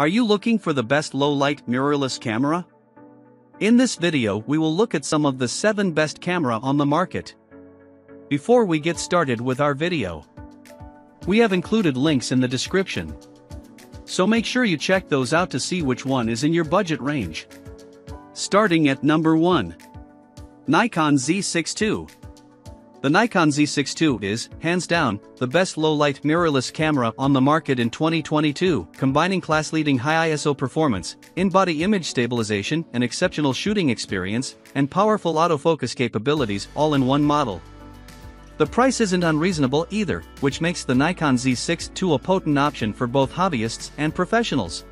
Are you looking for the best low-light mirrorless camera? In this video we will look at some of the 7 best camera on the market. Before we get started with our video, we have included links in the description, so make sure you check those out to see which one is in your budget range. Starting at number 1. Nikon Z6 II. The Nikon Z6 II is, hands down, the best low-light mirrorless camera on the market in 2022, combining class-leading high ISO performance, in-body image stabilization, an exceptional shooting experience, and powerful autofocus capabilities all in one model. The price isn't unreasonable either, which makes the Nikon Z6 II a potent option for both hobbyists and professionals.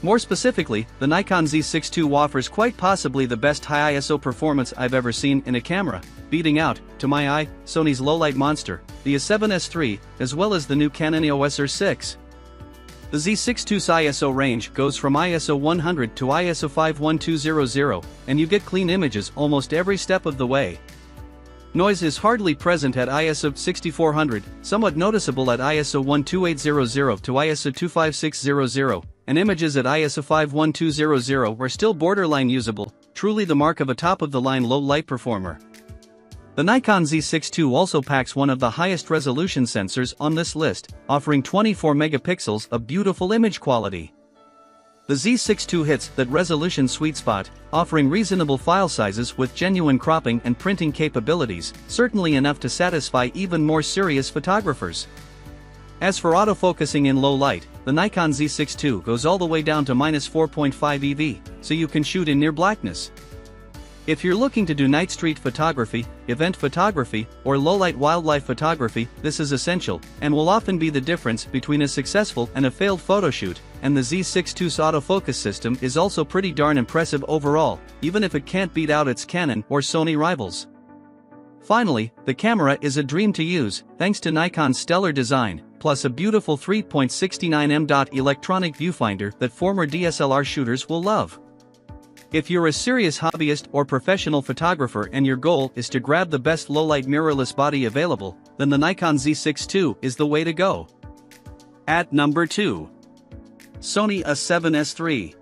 More specifically, the Nikon Z6 II offers quite possibly the best high ISO performance I've ever seen in a camera, beating out, to my eye, Sony's low-light monster, the A7S III, as well as the new Canon EOS R6. The Z6 II's ISO range goes from ISO 100 to ISO 51200, and you get clean images almost every step of the way. Noise is hardly present at ISO 6400, somewhat noticeable at ISO 12800 to ISO 25600, and images at ISO 51200 are still borderline usable, truly the mark of a top-of-the-line low-light performer. The Nikon Z6 II also packs one of the highest resolution sensors on this list, offering 24 megapixels of beautiful image quality. The Z6 II hits that resolution sweet spot, offering reasonable file sizes with genuine cropping and printing capabilities, certainly enough to satisfy even more serious photographers. As for autofocusing in low light, the Nikon Z6 II goes all the way down to -4.5 EV, so you can shoot in near blackness. If you're looking to do night street photography, event photography, or low-light wildlife photography, this is essential, and will often be the difference between a successful and a failed photoshoot, and the Z6 II's autofocus system is also pretty darn impressive overall, even if it can't beat out its Canon or Sony rivals. Finally, the camera is a dream to use, thanks to Nikon's stellar design, plus a beautiful 3.69mm electronic viewfinder that former DSLR shooters will love. If you're a serious hobbyist or professional photographer and your goal is to grab the best low-light mirrorless body available, then the Nikon Z6 II is the way to go. At number 2. Sony A7S III.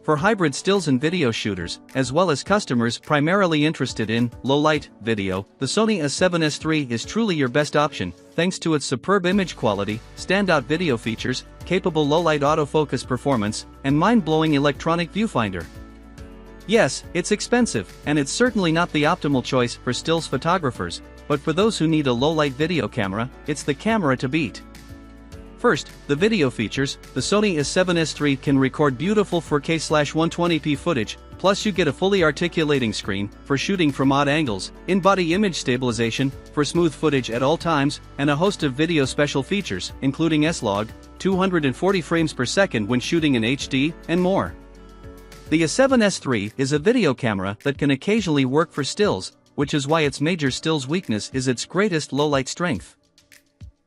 For hybrid stills and video shooters, as well as customers primarily interested in low-light video, the Sony A7S III is truly your best option, thanks to its superb image quality, standout video features, capable low-light autofocus performance, and mind-blowing electronic viewfinder. Yes, it's expensive, and it's certainly not the optimal choice for stills photographers, but for those who need a low-light video camera, it's the camera to beat. First, the video features. The Sony A7S III can record beautiful 4K/120p footage, plus you get a fully articulating screen for shooting from odd angles, in-body image stabilization for smooth footage at all times, and a host of video special features, including S-Log, 240 frames per second when shooting in HD, and more. The A7S III is a video camera that can occasionally work for stills, which is why its major stills weakness is its greatest low-light strength.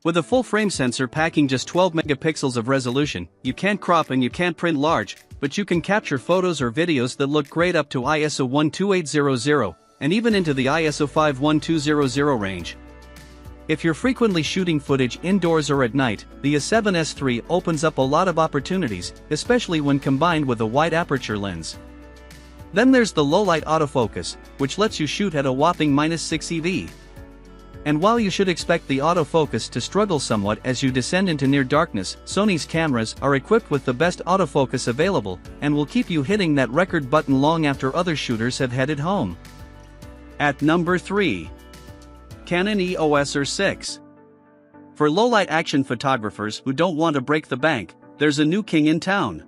With a full-frame sensor packing just 12 megapixels of resolution, you can't crop and you can't print large, but you can capture photos or videos that look great up to ISO 12800, and even into the ISO 51200 range. If you're frequently shooting footage indoors or at night, the A7S III opens up a lot of opportunities, especially when combined with a wide aperture lens. Then there's the low-light autofocus, which lets you shoot at a whopping -6 EV. And while you should expect the autofocus to struggle somewhat as you descend into near darkness, Sony's cameras are equipped with the best autofocus available, and will keep you hitting that record button long after other shooters have headed home. At number 3. Canon EOS R6. For low-light action photographers who don't want to break the bank, there's a new king in town.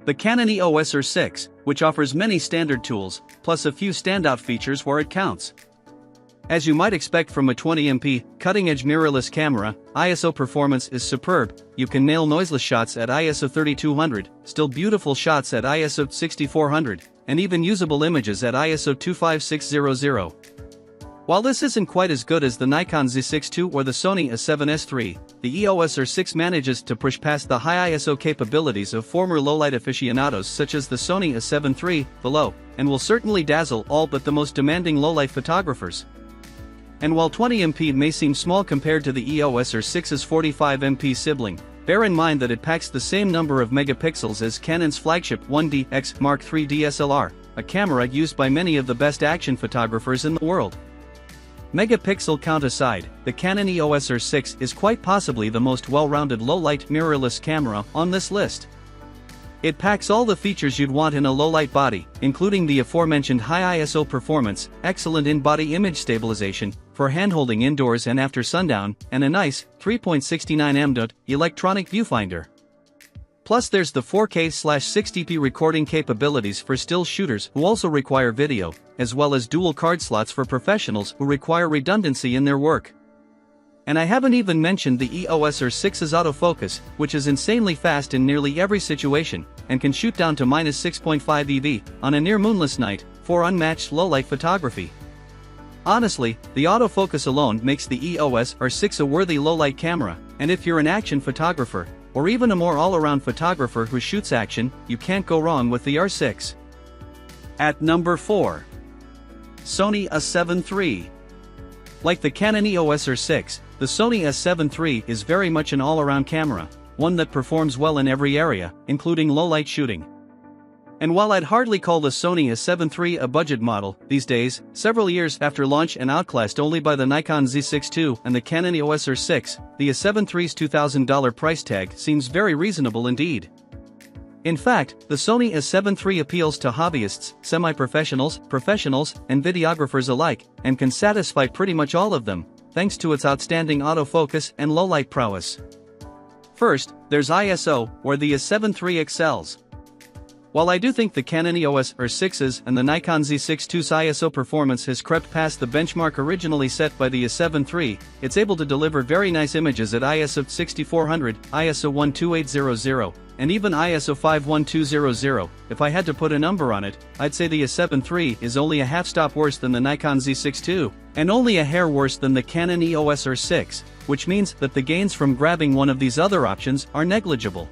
The Canon EOS R6, which offers many standard tools, plus a few standout features where it counts. As you might expect from a 20MP, cutting-edge mirrorless camera, ISO performance is superb. You can nail noiseless shots at ISO 3200, still beautiful shots at ISO 6400, and even usable images at ISO 25600. While this isn't quite as good as the Nikon Z6 II or the Sony A7S III, the EOS R6 manages to push past the high ISO capabilities of former low-light aficionados such as the Sony A7 III, below, and will certainly dazzle all but the most demanding low-light photographers. And while 20MP may seem small compared to the EOS R6's 45MP sibling, Bear in mind that it packs the same number of megapixels as Canon's flagship 1DX Mark III DSLR, a camera used by many of the best action photographers in the world. Megapixel count aside, the Canon EOS R6 is quite possibly the most well-rounded low-light mirrorless camera on this list. It packs all the features you'd want in a low-light body, including the aforementioned high ISO performance, excellent in-body image stabilization, for handholding indoors and after sundown, and a nice 3.69mm electronic viewfinder. Plus there's the 4K/60p recording capabilities for still shooters who also require video, as well as dual card slots for professionals who require redundancy in their work. And I haven't even mentioned the EOS R6's autofocus, which is insanely fast in nearly every situation, and can shoot down to -6.5 EV on a near-moonless night, for unmatched low-light photography. Honestly, the autofocus alone makes the EOS R6 a worthy low-light camera, and if you're an action photographer, or even a more all-around photographer who shoots action, you can't go wrong with the R6. At number 4. Sony A7 III. Like the Canon EOS R6, the Sony A7 III is very much an all-around camera, one that performs well in every area, including low-light shooting. And while I'd hardly call the Sony A7 III a budget model these days, several years after launch and outclassed only by the Nikon Z6 II and the Canon EOS R6, the A7 III's $2,000 price tag seems very reasonable indeed. In fact, the Sony A7 III appeals to hobbyists, semi-professionals, professionals, and videographers alike, and can satisfy pretty much all of them, thanks to its outstanding autofocus and low-light prowess. First, there's ISO, where the A7 III excels. While I do think the Canon EOS R6's and the Nikon Z6 II's ISO performance has crept past the benchmark originally set by the A7 III, it's able to deliver very nice images at ISO 6400, ISO 12800, and even ISO 51200. If I had to put a number on it, I'd say the A7 III is only a half stop worse than the Nikon Z6 II, and only a hair worse than the Canon EOS R6, which means that the gains from grabbing one of these other options are negligible.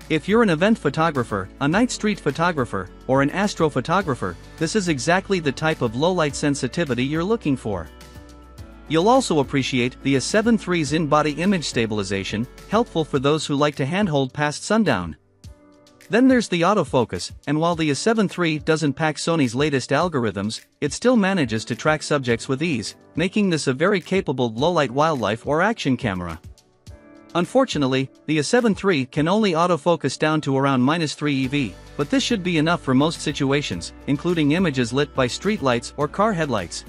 If you're an event photographer, a night street photographer, or an astrophotographer, this is exactly the type of low-light sensitivity you're looking for. You'll also appreciate the A7 III's in-body image stabilization, helpful for those who like to handhold past sundown. Then there's the autofocus, and while the A7 III doesn't pack Sony's latest algorithms, it still manages to track subjects with ease, making this a very capable low-light wildlife or action camera. Unfortunately, the A7 III can only autofocus down to around -3 EV, but this should be enough for most situations, including images lit by streetlights or car headlights.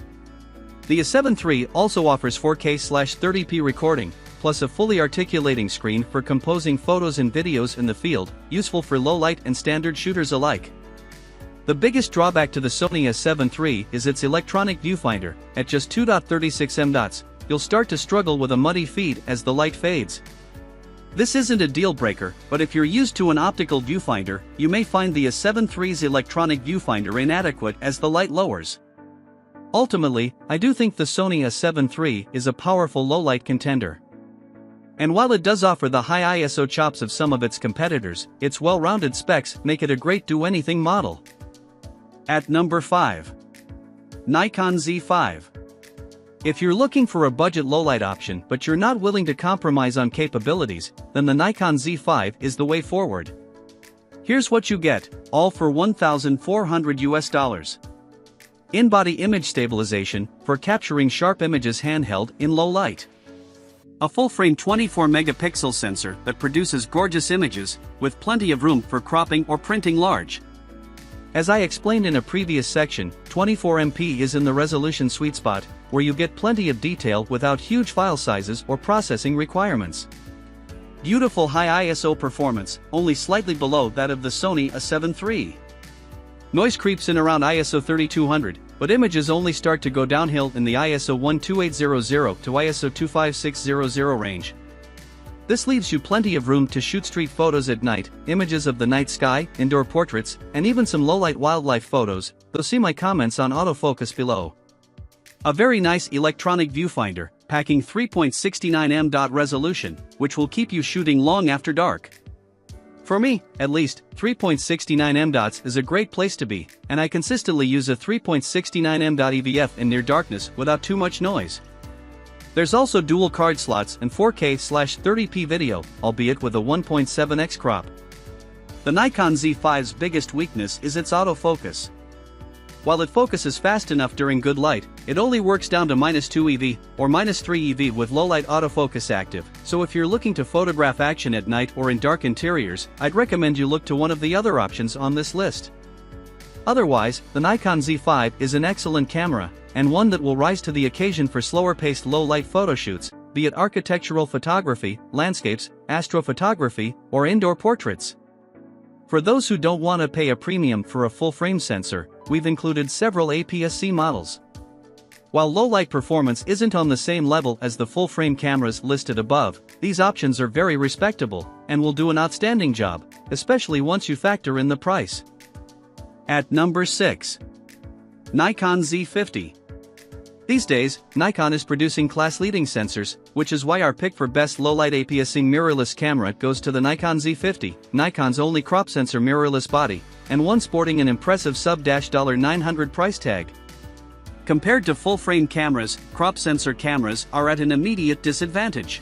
The A7 III also offers 4K/30p recording, plus a fully articulating screen for composing photos and videos in the field, useful for low-light and standard shooters alike. The biggest drawback to the Sony A7 III is its electronic viewfinder. At just 2.36 m, you'll start to struggle with a muddy feed as the light fades. This isn't a deal breaker, but if you're used to an optical viewfinder, you may find the A7 III's electronic viewfinder inadequate as the light lowers. Ultimately, I do think the Sony A7 III is a powerful low-light contender. And while it does offer the high ISO chops of some of its competitors, its well-rounded specs make it a great do-anything model. At number 5. Nikon Z5. If you're looking for a budget low-light option but you're not willing to compromise on capabilities, then the Nikon Z5 is the way forward. Here's what you get, all for $1,400 US. In-body image stabilization, for capturing sharp images handheld in low light. A full-frame 24-megapixel sensor that produces gorgeous images, with plenty of room for cropping or printing large. As I explained in a previous section, 24MP is in the resolution sweet spot, where you get plenty of detail without huge file sizes or processing requirements. Beautiful high ISO performance, only slightly below that of the Sony A7 III. Noise creeps in around ISO 3200, but images only start to go downhill in the ISO 12800 to ISO 25600 range. This leaves you plenty of room to shoot street photos at night, images of the night sky, indoor portraits, and even some low-light wildlife photos, though see my comments on autofocus below. A very nice electronic viewfinder, packing 3.69m resolution, which will keep you shooting long after dark. For me, at least, 3.69m is a great place to be, and I consistently use a 3.69m EVF in near darkness without too much noise. There's also dual card slots and 4K/30p video, albeit with a 1.7x crop. The Nikon Z5's biggest weakness is its autofocus. While it focuses fast enough during good light, it only works down to -2 EV or -3 EV with low light autofocus active, so if you're looking to photograph action at night or in dark interiors, I'd recommend you look to one of the other options on this list. Otherwise, the Nikon Z5 is an excellent camera, and one that will rise to the occasion for slower-paced low-light photoshoots, be it architectural photography, landscapes, astrophotography, or indoor portraits. For those who don't want to pay a premium for a full-frame sensor, we've included several APS-C models. While low-light performance isn't on the same level as the full-frame cameras listed above, these options are very respectable, and will do an outstanding job, especially once you factor in the price. At number 6. Nikon Z50. These days, Nikon is producing class-leading sensors, which is why our pick for best low-light APS-C mirrorless camera goes to the Nikon Z50, Nikon's only crop sensor mirrorless body, and one sporting an impressive sub-$900 price tag. Compared to full-frame cameras, crop sensor cameras are at an immediate disadvantage.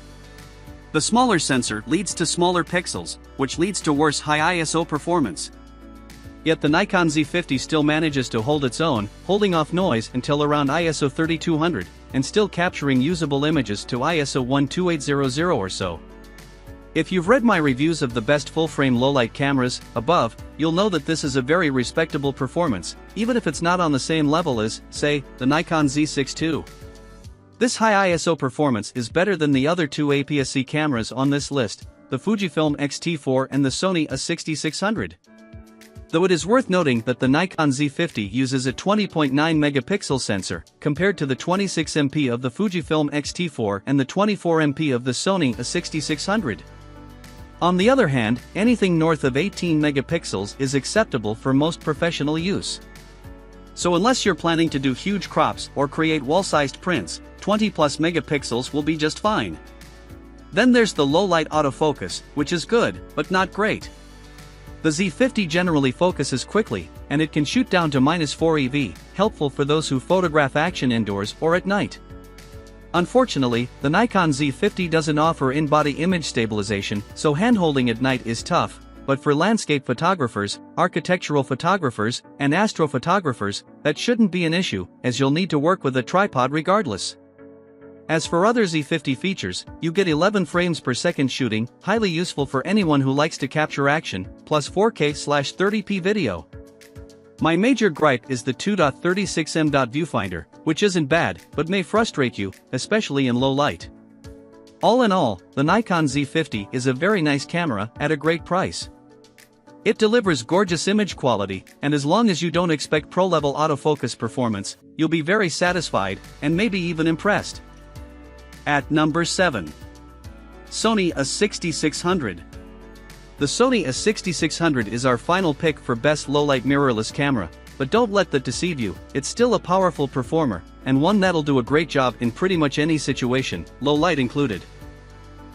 The smaller sensor leads to smaller pixels, which leads to worse high ISO performance. Yet the Nikon Z50 still manages to hold its own, holding off noise until around ISO 3200, and still capturing usable images to ISO 12800 or so. If you've read my reviews of the best full-frame low-light cameras above, you'll know that this is a very respectable performance, even if it's not on the same level as, say, the Nikon Z6 II. This high ISO performance is better than the other two APS-C cameras on this list, the Fujifilm X-T4 and the Sony A6600. Though it is worth noting that the Nikon Z50 uses a 20.9 megapixel sensor, compared to the 26 MP of the Fujifilm X-T4 and the 24 MP of the Sony A6600. On the other hand, anything north of 18 megapixels is acceptable for most professional use. So unless you're planning to do huge crops or create wall-sized prints, 20 plus megapixels will be just fine. Then there's the low-light autofocus, which is good, but not great. The Z50 generally focuses quickly, and it can shoot down to -4 EV, helpful for those who photograph action indoors or at night. Unfortunately, the Nikon Z50 doesn't offer in-body image stabilization, so handholding at night is tough, but for landscape photographers, architectural photographers, and astrophotographers, that shouldn't be an issue, as you'll need to work with a tripod regardless. As for other Z50 features, you get 11 frames per second shooting, highly useful for anyone who likes to capture action, plus 4K/30p video. My major gripe is the 2.36m viewfinder, which isn't bad, but may frustrate you, especially in low light. All in all, the Nikon Z50 is a very nice camera at a great price. It delivers gorgeous image quality, and as long as you don't expect pro-level autofocus performance, you'll be very satisfied, and maybe even impressed. At number 7. Sony A6600. The Sony A6600 is our final pick for best low-light mirrorless camera, but don't let that deceive you, it's still a powerful performer, and one that'll do a great job in pretty much any situation, low light included.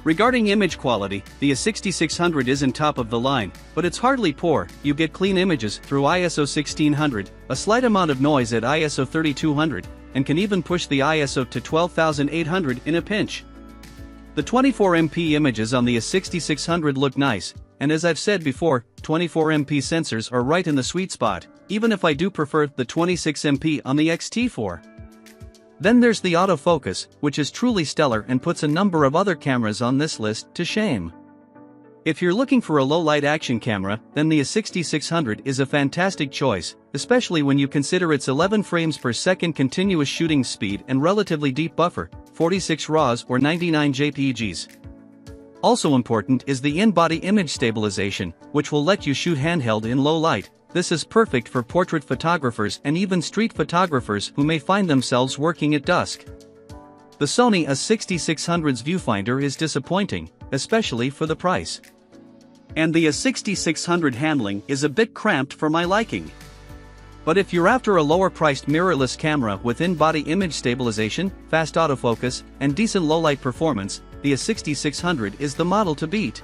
Regarding image quality, the A6600 isn't top of the line, but it's hardly poor. You get clean images through ISO 1600, a slight amount of noise at ISO 3200, and can even push the ISO to 12,800 in a pinch. The 24MP images on the A6600 look nice, and as I've said before, 24MP sensors are right in the sweet spot, even if I do prefer the 26MP on the X-T4. Then there's the autofocus, which is truly stellar and puts a number of other cameras on this list to shame. If you're looking for a low-light action camera, then the A6600 is a fantastic choice, especially when you consider its 11 frames per second continuous shooting speed and relatively deep buffer, 46 RAWs or 99 JPEGs. Also important is the in-body image stabilization, which will let you shoot handheld in low light. This is perfect for portrait photographers and even street photographers who may find themselves working at dusk. The Sony A6600's viewfinder is disappointing, especially for the price. And the A6600 handling is a bit cramped for my liking. But if you're after a lower-priced mirrorless camera with in-body image stabilization, fast autofocus, and decent low-light performance, the A6600 is the model to beat.